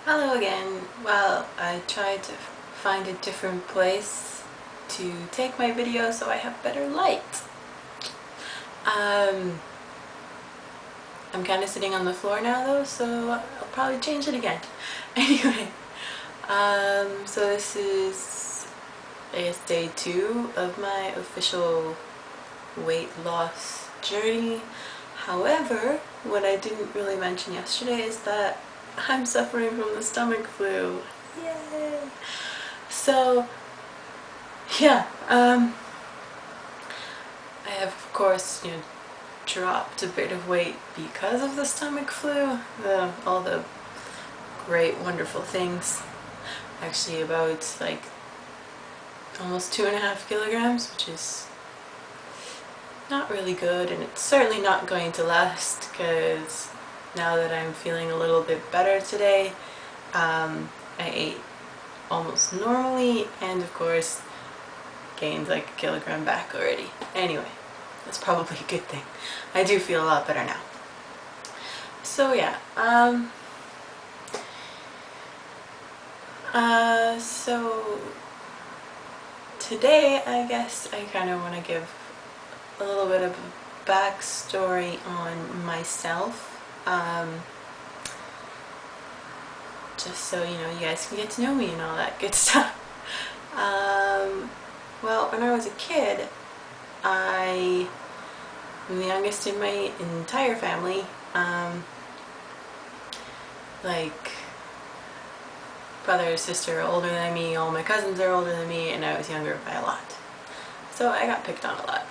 Hello again. Well, I tried to find a different place to take my video so I have better light. I'm kind of sitting on the floor now though, so I'll probably change it again. Anyway, so this is, I guess, day 2 of my official weight loss journey. However, what I didn't really mention yesterday is that I'm suffering from the stomach flu. Yay! So, yeah, I have, of course, dropped a bit of weight because of the stomach flu. All the great, wonderful things. Actually, about like almost 2.5 kilograms, which is not really good, and it's certainly not going to last because now that I'm feeling a little bit better today, I ate almost normally and of course gained like 1 kilogram back already. Anyway, that's probably a good thing. I do feel a lot better now. So yeah, so today I guess I kind of want to give a little bit of a backstory on myself, just so you guys can get to know me and all that good stuff. Well, when I was a kid, I am the youngest in my entire family. Like, brother or sister are older than me, all my cousins are older than me, and I was younger by a lot. So I got picked on a lot.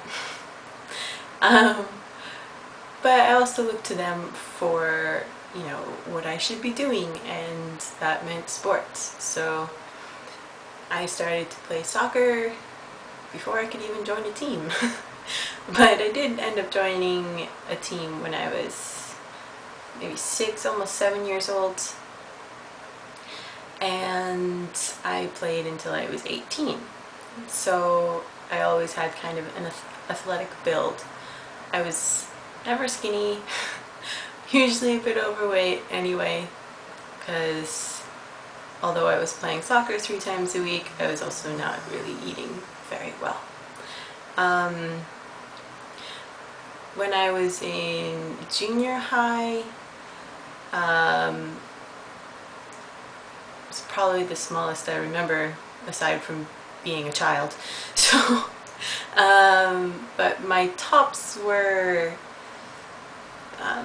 But I also looked to them for, what I should be doing, and that meant sports. So I started to play soccer before I could even join a team. But I did end up joining a team when I was maybe 6, almost 7 years old. And I played until I was 18. So I always had kind of an athletic build. I was never skinny, usually a bit overweight anyway, because although I was playing soccer 3 times a week, I was also not really eating very well. When I was in junior high, it's probably the smallest I remember aside from being a child. So, but my tops were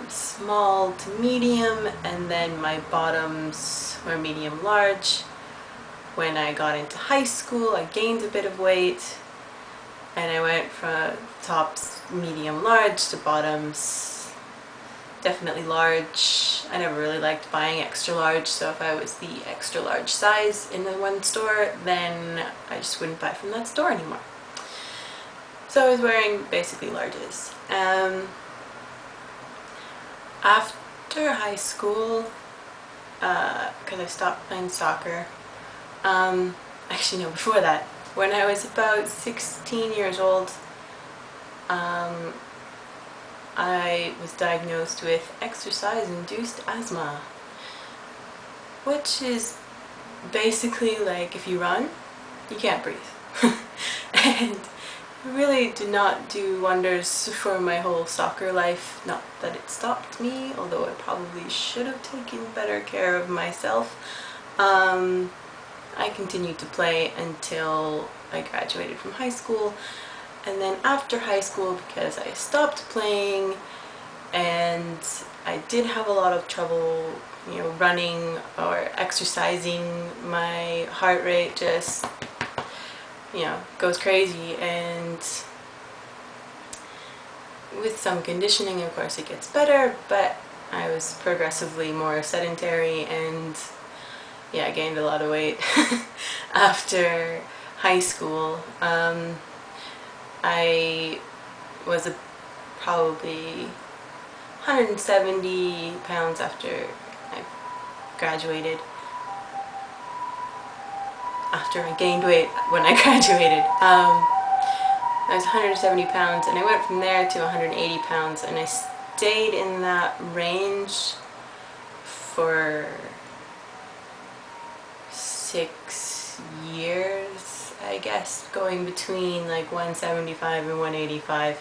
small to medium, and then my bottoms were medium large. When I got into high school, I gained a bit of weight, and I went from tops medium large to bottoms definitely large. I never really liked buying extra large, so if I was the extra large size in the one store, then I just wouldn't buy from that store anymore. So I was wearing basically larges. After high school, because I stopped playing soccer, actually no, before that, when I was about 16 years old, I was diagnosed with exercise-induced asthma, which is basically like if you run, you can't breathe. And it really did not do wonders for my whole soccer life. Not that it stopped me, although I probably should have taken better care of myself. I continued to play until I graduated from high school. And then after high school, because I stopped playing and I did have a lot of trouble, running or exercising, my heart rate just, goes crazy, and with some conditioning, of course, it gets better, but I was progressively more sedentary, and yeah, I gained a lot of weight after high school. I was probably 170 pounds after I graduated. After I gained weight when I graduated. I was 170 pounds, and I went from there to 180 pounds, and I stayed in that range for 6 years, I guess, going between like 175 and 185.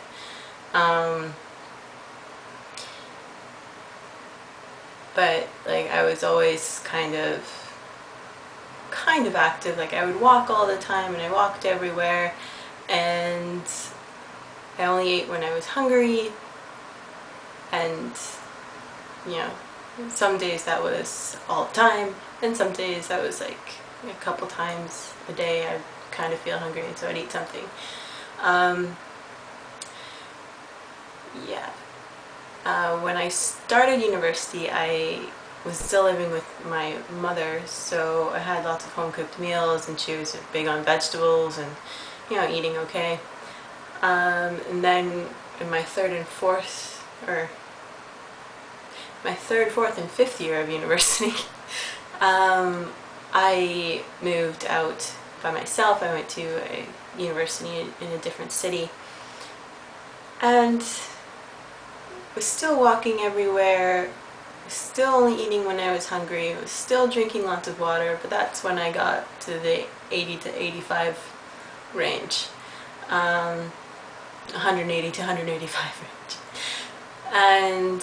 But like I was always kind of active. Like I would walk all the time, and I walked everywhere, and I only ate when I was hungry, and you know, some days that was all the time, and some days that was like a couple times a day I'd kind of feel hungry, and so I'd eat something. Yeah. When I started university, I was still living with my mother, so I had lots of home-cooked meals, and she was big on vegetables and, you know, eating okay. And then in my third, fourth, and fifth year of university, I moved out by myself. I went to a university in a different city, and was still walking everywhere, was still only eating when I was hungry, was still drinking lots of water, but that's when I got to the 80 to 85 range. 180 to 185 range. And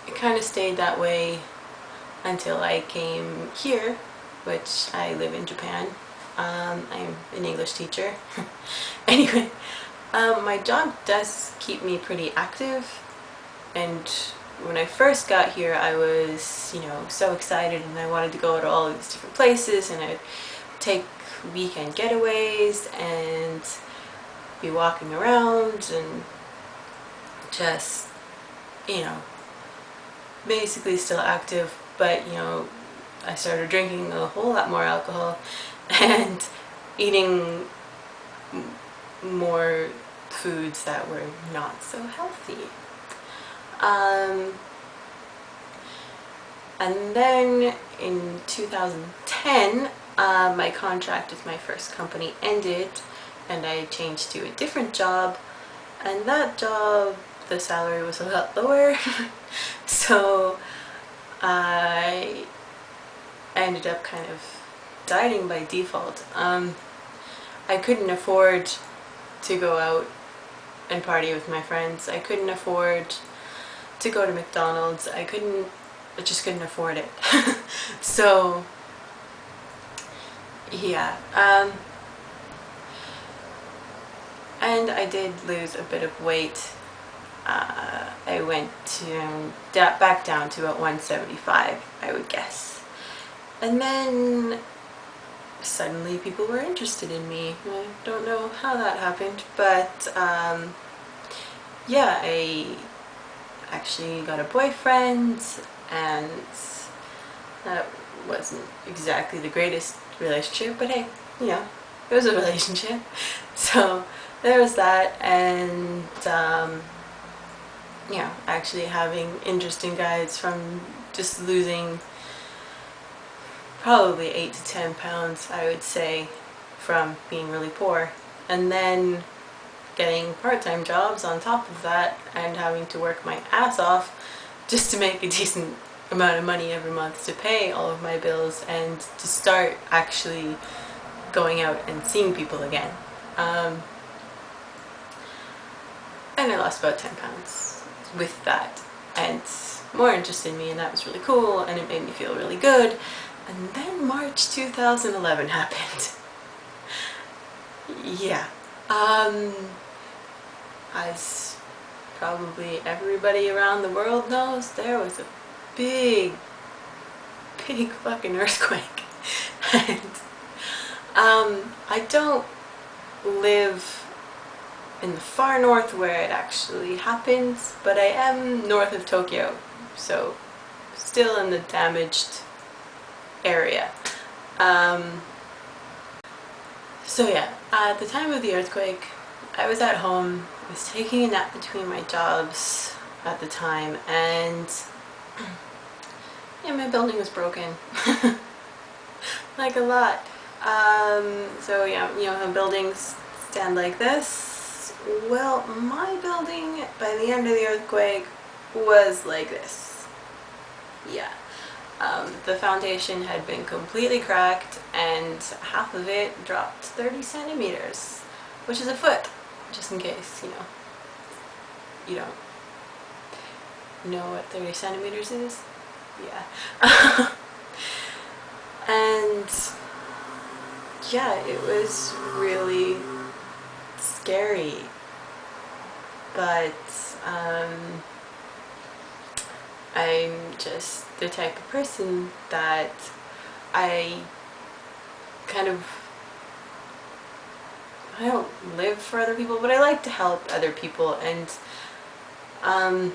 it kind of stayed that way until I came here, which I live in Japan. I'm an English teacher. Anyway, my job does keep me pretty active, and when I first got here I was, you know, so excited, and I wanted to go to all these different places, and I'd take weekend getaways and be walking around and just, you know, basically still active, but, you know, I started drinking a whole lot more alcohol and eating more foods that were not so healthy. And then in 2010, my contract with my first company ended, and I changed to a different job, and that job, the salary was a lot lower. So I ended up kind of dieting by default. I couldn't afford to go out and party with my friends. I couldn't afford to go to McDonald's. I just couldn't afford it. So yeah, and I did lose a bit of weight. I went back down to about 175, I would guess. And then suddenly people were interested in me. I don't know how that happened, but yeah, I actually got a boyfriend, and that wasn't exactly the greatest relationship, but hey, you know, it was a relationship. So there was that, and you know, actually having interesting guides from just losing probably 8 to 10 pounds, I would say, from being really poor, and then getting part-time jobs on top of that, and having to work my ass off just to make a decent amount of money every month to pay all of my bills and to start actually going out and seeing people again. And I lost about 10 pounds with that, and more interest in me, and that was really cool, and it made me feel really good. And then March 2011 happened. Yeah. As probably everybody around the world knows, there was a big fucking earthquake. And I don't live in the far north where it actually happens, but I am north of Tokyo, so still in the damaged area. So yeah, at the time of the earthquake, I was at home. I was taking a nap between my jobs at the time, and yeah, my building was broken. Like a lot. So yeah, you know how buildings stand like this? Well, my building by the end of the earthquake was like this. Yeah. the foundation had been completely cracked and half of it dropped 30 centimeters, which is a foot, just in case, you don't know what 30 centimeters is. Yeah. And yeah, it was really scary, but I'm just the type of person that I don't live for other people, but I like to help other people, and I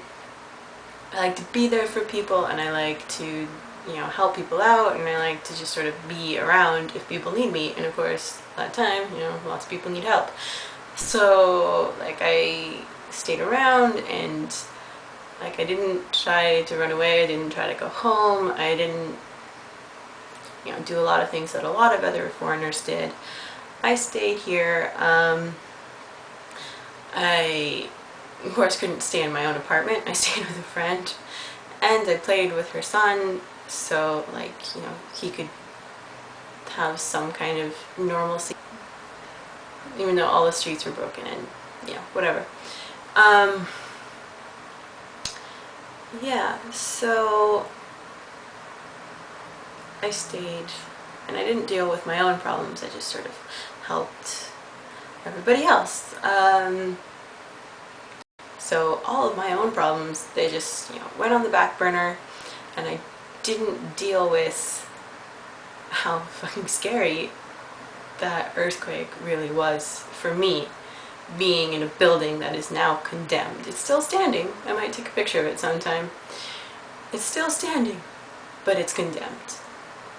like to be there for people, and I like to help people out, and I like to just sort of be around if people need me. And of course, at that time, lots of people need help. So like I stayed around, and like I didn't try to run away, I didn't try to go home, I didn't do a lot of things that a lot of other foreigners did. I stayed here. I of course couldn't stay in my own apartment. I stayed with a friend, and I played with her son, so like he could have some kind of normalcy, even though all the streets were broken and whatever. Yeah, so I stayed, and I didn't deal with my own problems, I just sort of helped everybody else. So all of my own problems, they just went on the back burner, and I didn't deal with how fucking scary that earthquake really was for me, being in a building that is now condemned. It's still standing. I might take a picture of it sometime. It's still standing, but it's condemned.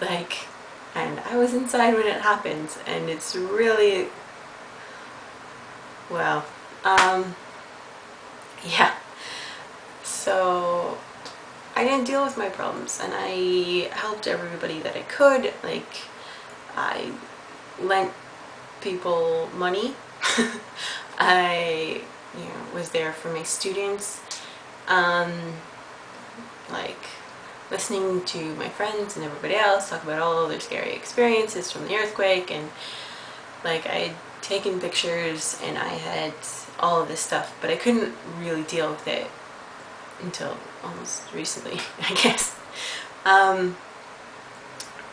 Like, and I was inside when it happened, and it's really, well, yeah. So I didn't deal with my problems, and I helped everybody that I could. Like, I lent people money. I was there for my students, like listening to my friends and everybody else talk about all their scary experiences from the earthquake, and like I'd taken pictures and I had all of this stuff, but I couldn't really deal with it until almost recently, I guess.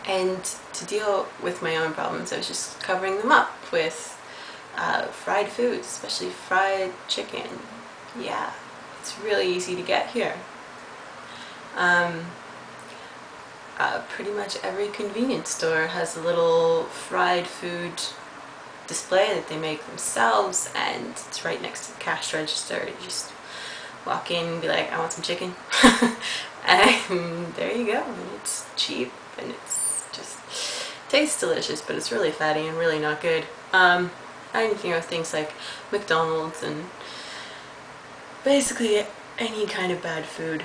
And to deal with my own problems, I was just covering them up with fried foods, especially fried chicken. Yeah, it's really easy to get here. Pretty much every convenience store has a little fried food display that they make themselves, and it's right next to the cash register. You just walk in and be like, I want some chicken. And there you go. And it's cheap, and it's just tastes delicious, but it's really fatty and really not good. And things like McDonald's and basically any kind of bad food,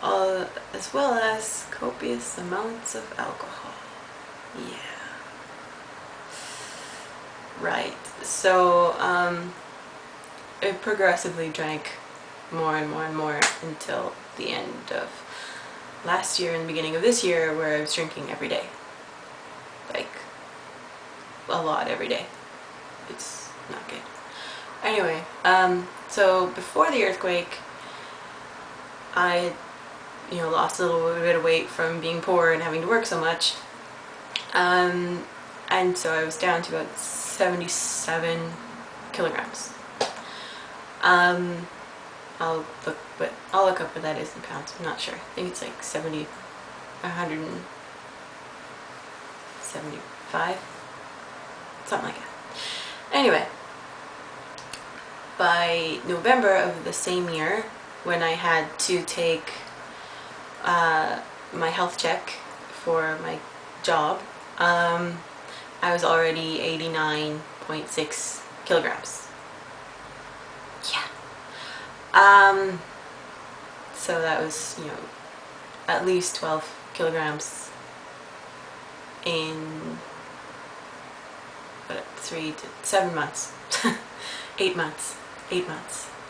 as well as copious amounts of alcohol. Yeah. Right. So I progressively drank more and more and more until the end of last year and the beginning of this year, where I was drinking every day. Like, a lot every day. It's not good. Anyway, so before the earthquake, I lost a little bit of weight from being poor and having to work so much. And so I was down to about 77 kilograms. I'll look up what that is in pounds. I'm not sure. I think it's like 175, something like that. Anyway, by November of the same year, when I had to take my health check for my job, I was already 89.6 kilograms. Yeah. So that was, at least 12 kilograms in 3 to 7 months. 8 months.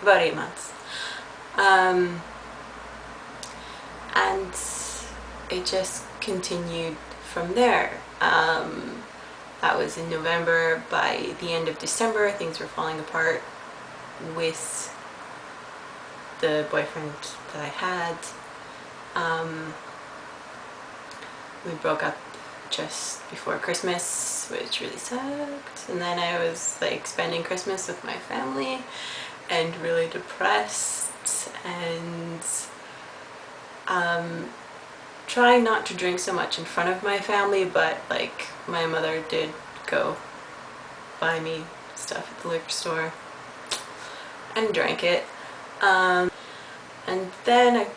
About 8 months. And it just continued from there. That was in November. By the end of December, things were falling apart with the boyfriend that I had. We broke up just before Christmas, which really sucked. And then I was like spending Christmas with my family and really depressed, and trying not to drink so much in front of my family, but like my mother did go buy me stuff at the liquor store and drank it. And then I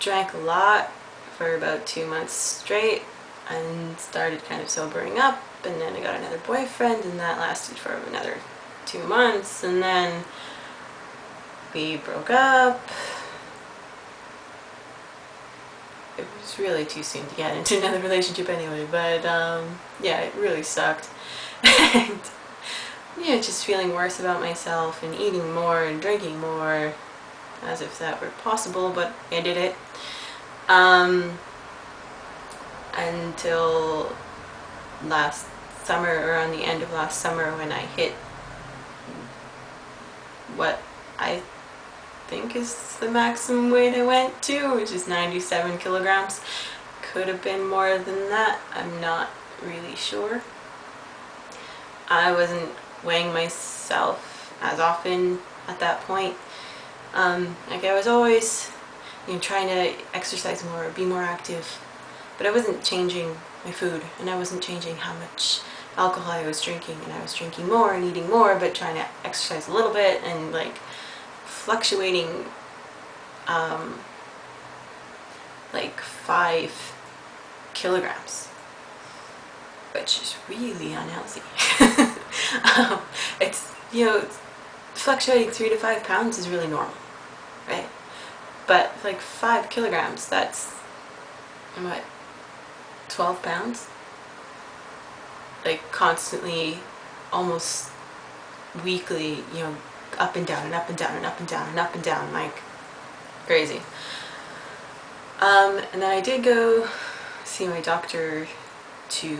drank a lot for about 2 months straight and started kind of sobering up, and then I got another boyfriend, and that lasted for another 2 months, and then we broke up. It was really too soon to get into another relationship anyway, but yeah, it really sucked. And yeah, just feeling worse about myself and eating more and drinking more, as if that were possible, but I did it. Until last summer, around the end of last summer, when I hit what I think is the maximum weight I went to, which is 97 kilograms. Could have been more than that, I'm not really sure. I wasn't weighing myself as often at that point. Like I was always, trying to exercise more, be more active, but I wasn't changing my food, and I wasn't changing how much alcohol I was drinking, and I was drinking more and eating more, but trying to exercise a little bit, and like fluctuating like 5 kilograms, which is really unhealthy. It's, fluctuating 3 to 5 pounds is really normal, right? But like 5 kilograms, that's what, 12 pounds? Like constantly, almost weekly, up and down and up and down and up and down and up and down, like crazy. And then I did go see my doctor to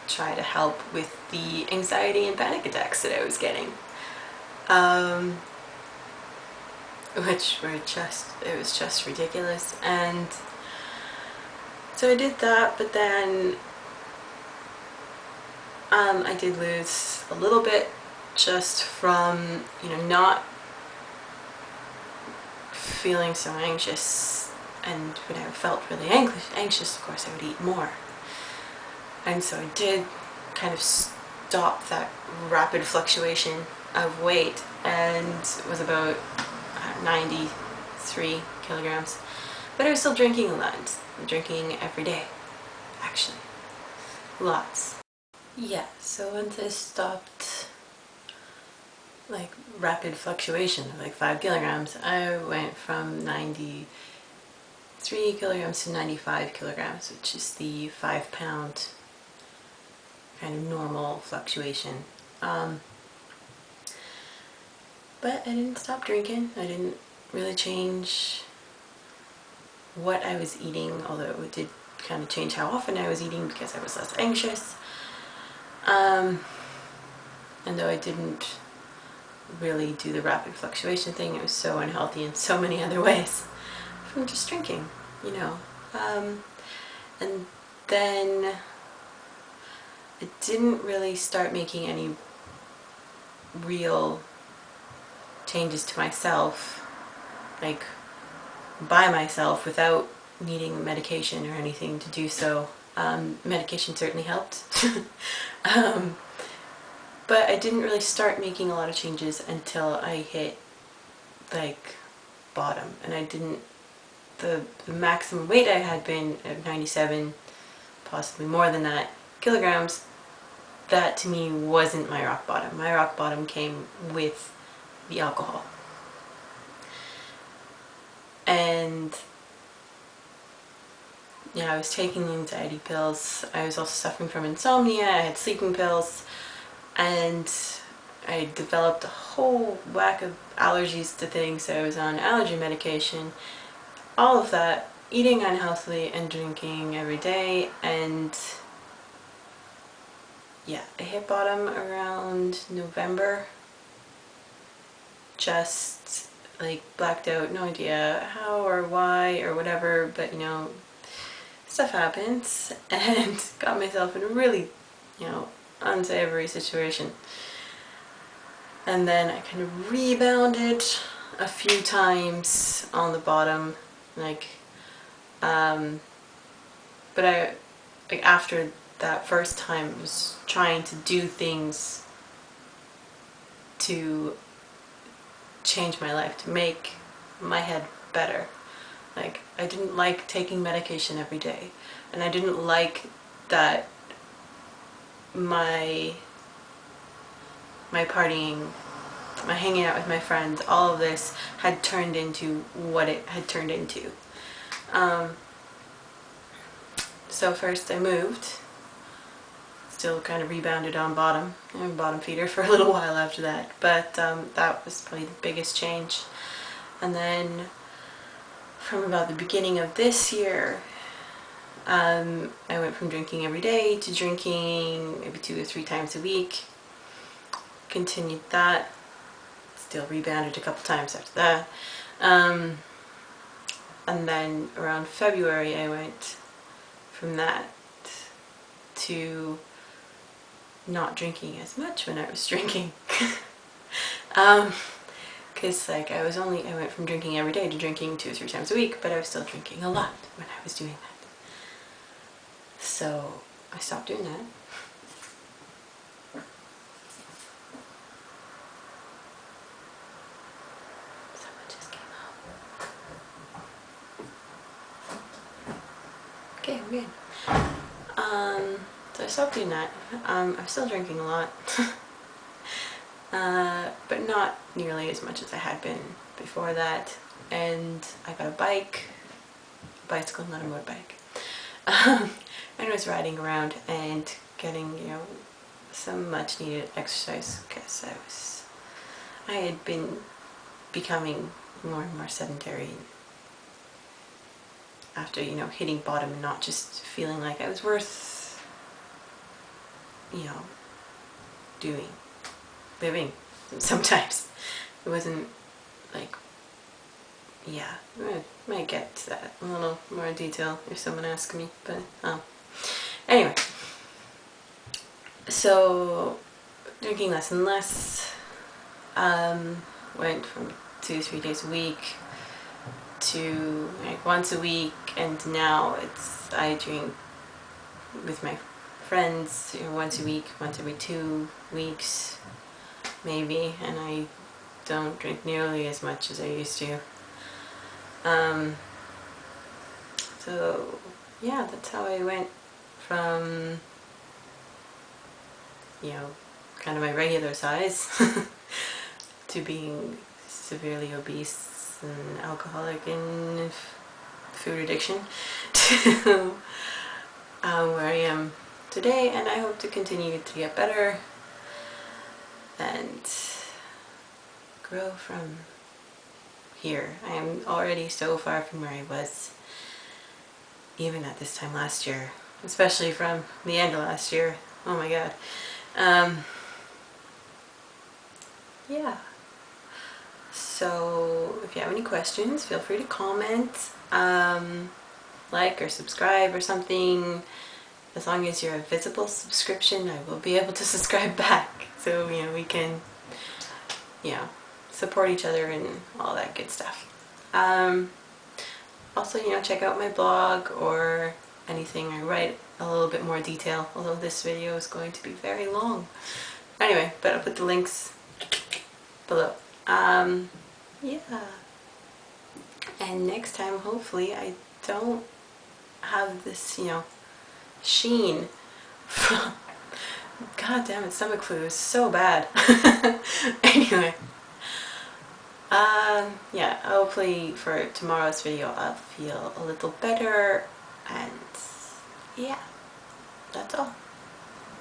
try to help with the anxiety and panic attacks that I was getting. Which were it was just ridiculous. And so I did that, but then I did lose a little bit just from, not feeling so anxious. And when I felt really anxious, of course, I would eat more. And so I did kind of stop that rapid fluctuation of weight, and it was about 93 kilograms. But I was still drinking a lot. Drinking every day, actually. Lots. Yeah, so once I stopped like rapid fluctuation of like 5 kilograms, I went from 93 kilograms to 95 kilograms, which is the 5 pound kind of normal fluctuation. But I didn't stop drinking. I didn't really change what I was eating, although it did kind of change how often I was eating because I was less anxious. And though I didn't really do the rapid fluctuation thing, it was so unhealthy in so many other ways from just drinking, and then I didn't really start making any real changes to myself, like by myself, without needing medication or anything to do so. Medication certainly helped. But I didn't really start making a lot of changes until I hit like bottom, and I didn't, the maximum weight I had been at 97, possibly more than that, kilograms. That to me wasn't my rock bottom. My rock bottom came with the alcohol. And I was taking the anxiety pills. I was also suffering from insomnia. I had sleeping pills, and I developed a whole whack of allergies to things. So I was on allergy medication. All of that eating unhealthily and drinking every day, and yeah, I hit bottom around November. Just like blacked out, no idea how or why or whatever, but you know, stuff happens, and got myself in a really, you know, unsavory situation. And then I kind of rebounded a few times on the bottom, like, but I, like after that first time, was trying to do things to change my life, to make my head better. Like, I didn't like taking medication every day, and I didn't like that my partying, my hanging out with my friends, all of this had turned into what it had turned into. So first I moved, still kind of rebounded on bottom. I was a bottom feeder for a little while after that, but that was probably the biggest change. And then from about the beginning of this year, I went from drinking every day to drinking maybe 2 or 3 times a week. Continued that, still rebounded a couple times after that. And then around February I went from that to not drinking as much when I was drinking. Because like I went from drinking every day to drinking 2 or 3 times a week, but I was still drinking a lot when I was doing that. So I stopped doing that. Someone just came home. Okay, I'm good. So I stopped doing that. I'm still drinking a lot. But not nearly as much as I had been before that. And I got a bicycle, not a motorbike. And I was riding around and getting, you know, some much needed exercise, because I had been becoming more and more sedentary after, you know, hitting bottom and not just feeling like I was worth, you know, living. Sometimes it wasn't like, yeah, I might get to that a little more in detail if someone asks me, but anyway, so drinking less and less, went from 2 to 3 days a week to like once a week, and now I drink with my friends, you know, once a week, once every 2 weeks maybe, and I don't drink nearly as much as I used to. So yeah, that's how I went from, you know, kind of my regular size to being severely obese and alcoholic and food addiction to where I am today, and I hope to continue to get better and grow from here. I am already so far from where I was even at this time last year, especially from the end of last year. Oh my god. Yeah. So if you have any questions, feel free to comment, like or subscribe or something. As long as you're a visible subscription, I will be able to subscribe back. So, you know, we can, you know, support each other and all that good stuff. Also, you know, check out my blog or anything. I write a little bit more detail, although this video is going to be very long. Anyway, but I'll put the links below. Yeah. And next time, hopefully, I don't have this, you know, sheen from, god damn it, stomach flu is so bad. Anyway, yeah, hopefully for tomorrow's video I'll feel a little better, and yeah, that's all.